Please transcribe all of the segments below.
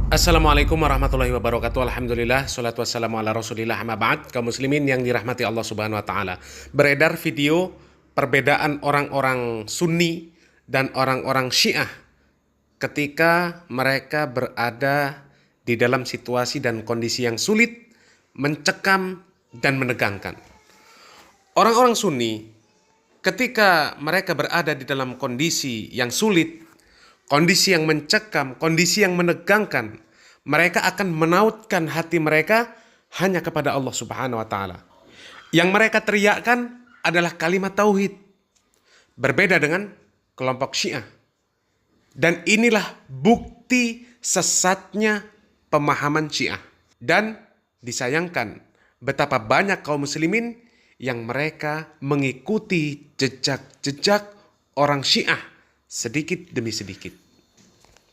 Assalamualaikum warahmatullahi wabarakatuh. Alhamdulillah, salatu wassalamu ala rasulillah, amma ba'd. Kaum muslimin yang dirahmati Allah subhanahu wa ta'ala, beredar video perbedaan orang-orang Sunni dan orang-orang Syiah ketika mereka berada di dalam situasi dan kondisi yang sulit, mencekam dan menegangkan. Orang-orang Sunni ketika mereka berada di dalam kondisi yang sulit, kondisi yang mencekam, kondisi yang menegangkan, mereka akan menautkan hati mereka hanya kepada Allah Subhanahu wa taala. Yang mereka teriakkan adalah kalimat tauhid. Berbeda dengan kelompok Syiah. Dan inilah bukti sesatnya pemahaman Syiah. Dan disayangkan betapa banyak kaum muslimin yang mereka mengikuti jejak-jejak orang Syiah sedikit demi sedikit.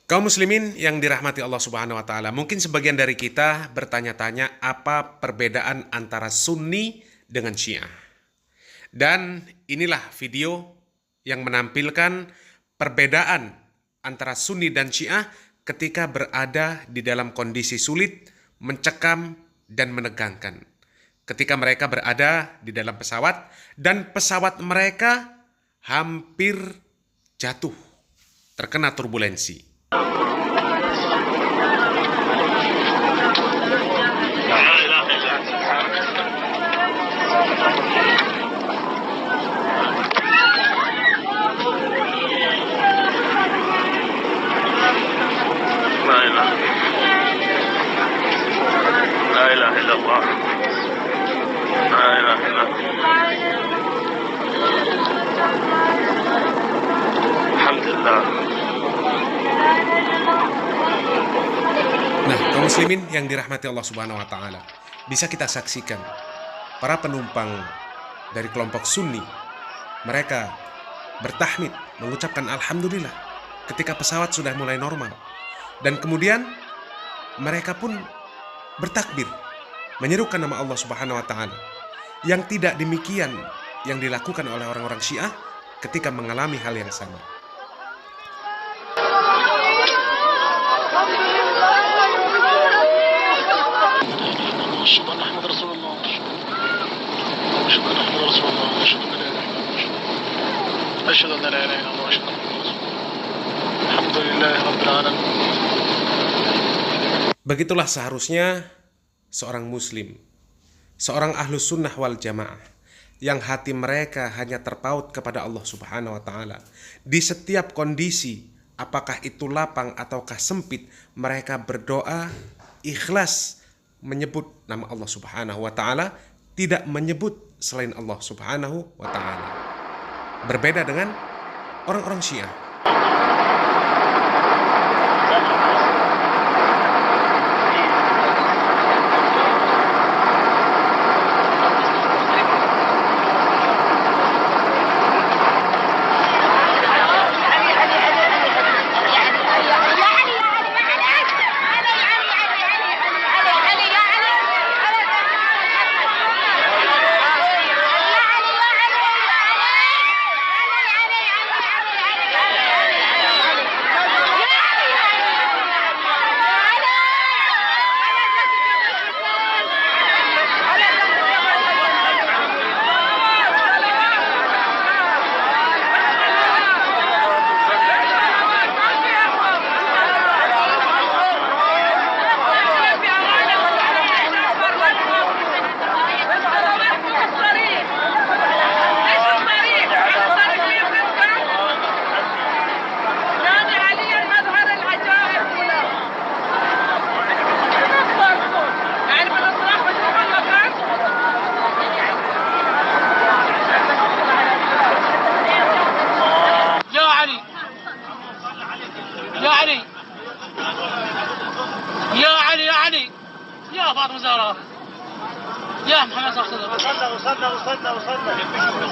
Kaum muslimin yang dirahmati Allah Subhanahu wa taala, mungkin sebagian dari kita bertanya-tanya apa perbedaan antara Sunni dengan Syiah. Dan inilah video yang menampilkan perbedaan antara Sunni dan Syiah ketika berada di dalam kondisi sulit, mencekam dan menegangkan. Ketika mereka berada di dalam pesawat dan pesawat mereka hampir jatuh, terkena turbulensi. لا إله إلا الله لا إله إلا الله الحمد لله. Nah, kaum muslimin yang dirahmati Allah Subhanahu wa taala, bisa kita saksikan para penumpang dari kelompok Sunni, mereka bertahmid, mengucapkan alhamdulillah ketika pesawat sudah mulai normal. Dan kemudian mereka pun bertakbir, menyerukan nama Allah Subhanahu wa taala. Yang tidak demikian yang dilakukan oleh orang-orang Syiah ketika mengalami hal yang sama. أشهد أن لا إله إلا الله وأشهد أن محمدا رسول الله. الحمد لله رب العالمين. Begitulah seharusnya seorang muslim, seorang ahlus sunnah wal jamaah, yang hati mereka hanya terpaut kepada Allah Subhanahu wa taala. Di setiap kondisi, apakah itu lapang ataukah sempit, mereka berdoa ikhlas menyebut nama Allah Subhanahu wa taala, tidak menyebut selain Allah Subhanahu wa taala. Berbeda dengan orang-orang Syiah.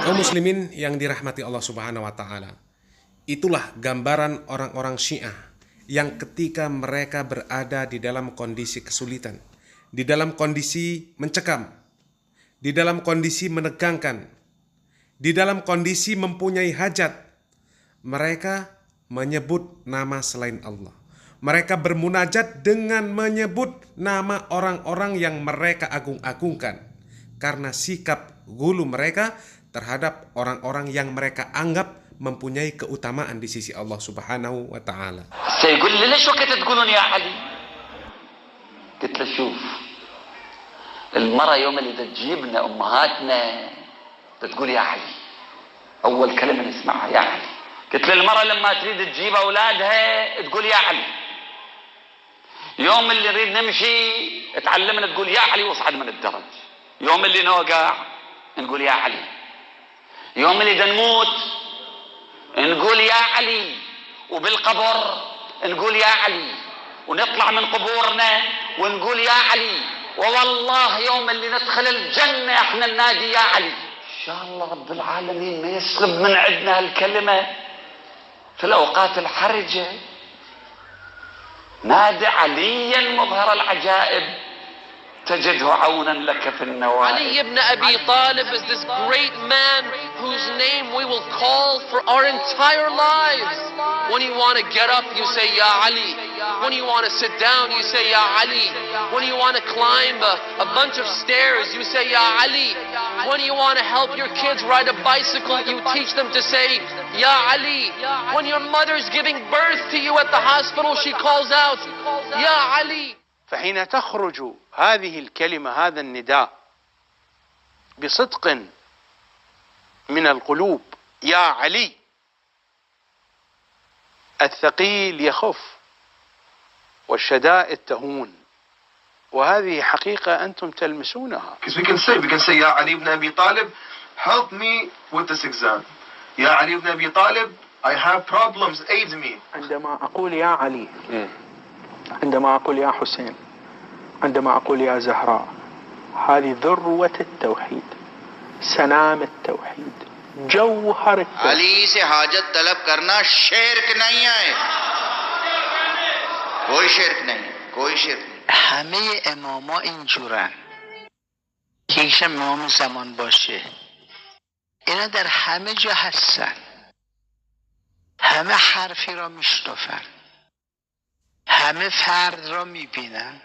Kaum muslimin yang dirahmati Allah Subhanahu wa taala, itulah gambaran orang-orang Syiah yang ketika mereka berada di dalam kondisi kesulitan, di dalam kondisi mencekam, di dalam kondisi menegangkan, di dalam kondisi mempunyai hajat, mereka menyebut nama selain Allah, Mereka bermunajat dengan menyebut nama orang-orang yang mereka agung-agungkan karena sikap gulu mereka terhadap orang-orang yang mereka anggap mempunyai keutamaan di sisi Allah Subhanahu wa taala. سيقول لي ليش وقت تقولون يا علي؟ قلت له شوف، المرأة يوم اللي تجيبنا أمهاتنا تقول يا علي، أول كلمة نسمعها يا علي. قلت له المرأة لما تريد تجيب أولادها تقول يا علي. يوم اللي نريد نمشي تعلمنا تقول يا علي واصعد من الدرج. يوم اللي نوقع نقول يا علي. يوم اللي نموت نقول يا علي. وبالقبر نقول يا علي. ونطلع من قبورنا ونقول يا علي. ووالله يوم اللي ندخل الجنة احنا ننادي يا علي. ان شاء الله رب العالمين ما يسلب من عندنا هالكلمة في الأوقات الحرجة. نادي عليا مظهر العجائب تجده عونا لك في النوائب. Ali ibn Abi Talib is this great man whose name we will call for our entire lives. When you want to get up, you say Ya Ali. When you want to sit down, you say Ya Ali. When you want to climb a bunch of stairs, you say Ya Ali. When you want to help your kids ride a bicycle, you teach them to say Ya Ali. When your mother's giving birth to you at the hospital, she calls out Ya Ali. فحين تخرج هذه الكلمة، هذا النداء بصدق من القلوب يا علي، الثقيل يخف والشدائد تهون، وهذه حقيقة أنتم تلمسونها. Because we can say Ya Ali ibn Abi Talib, help me with this exam. Ya Ali ibn Abi Talib, I have problems, aid me. عندما أقول يا علي، عندما أقول يا حسين، عندما أقول يا زهراء، هذه ذروة التوحيد، سنام التوحيد، جوهر التوحيد. अली से हाजत तलब करना शिर्क नहीं है, कोई शिर्क नहीं, कोई शिर्क नहीं. همه اماما اینجورن که ایشم امام زمان باشه، اینا در همه جا هستن، همه حرفی را میشنفن، همه فرد را میبینن.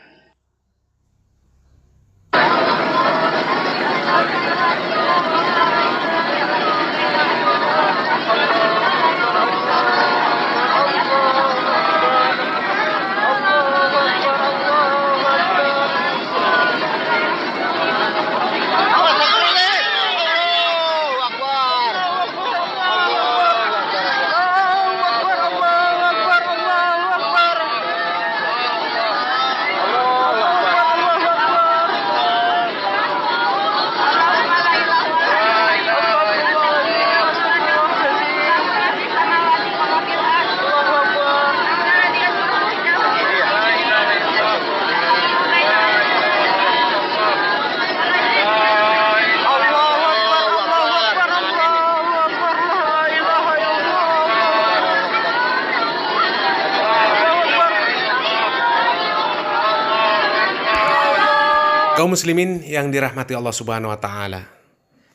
Kaum muslimin yang dirahmati Allah Subhanahu wa taala.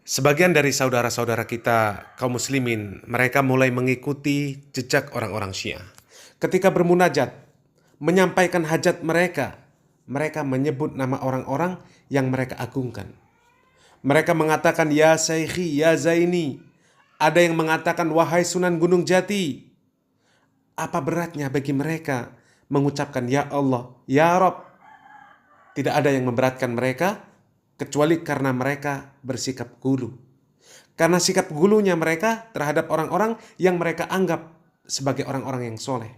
Sebagian dari saudara-saudara kita kaum muslimin, mereka mulai mengikuti jejak orang-orang Syiah. Ketika bermunajat, menyampaikan hajat mereka, mereka menyebut nama orang-orang yang mereka agungkan. Mereka mengatakan ya Saikhi, ya Zaini. Ada yang mengatakan wahai Sunan Gunung Jati. Apa beratnya bagi mereka mengucapkan ya Allah, ya Rabb? Tidak ada yang memberatkan mereka kecuali karena mereka bersikap gulu. Karena sikap gulunya mereka terhadap orang-orang yang mereka anggap sebagai orang-orang yang soleh.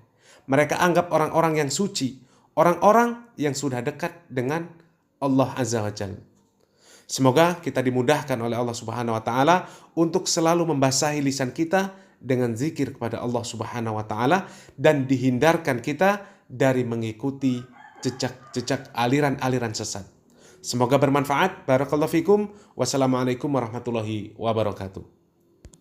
Mereka anggap orang-orang yang suci, orang-orang yang sudah dekat dengan Allah Azza wa Jalla. Semoga kita dimudahkan oleh Allah Subhanahu wa taala untuk selalu membasahi lisan kita dengan zikir kepada Allah Subhanahu wa taala dan dihindarkan kita dari mengikuti jejak-jejak aliran-aliran sesat. Semoga bermanfaat. Barakallahu fikum. Wassalamualaikum warahmatullahi wabarakatuh.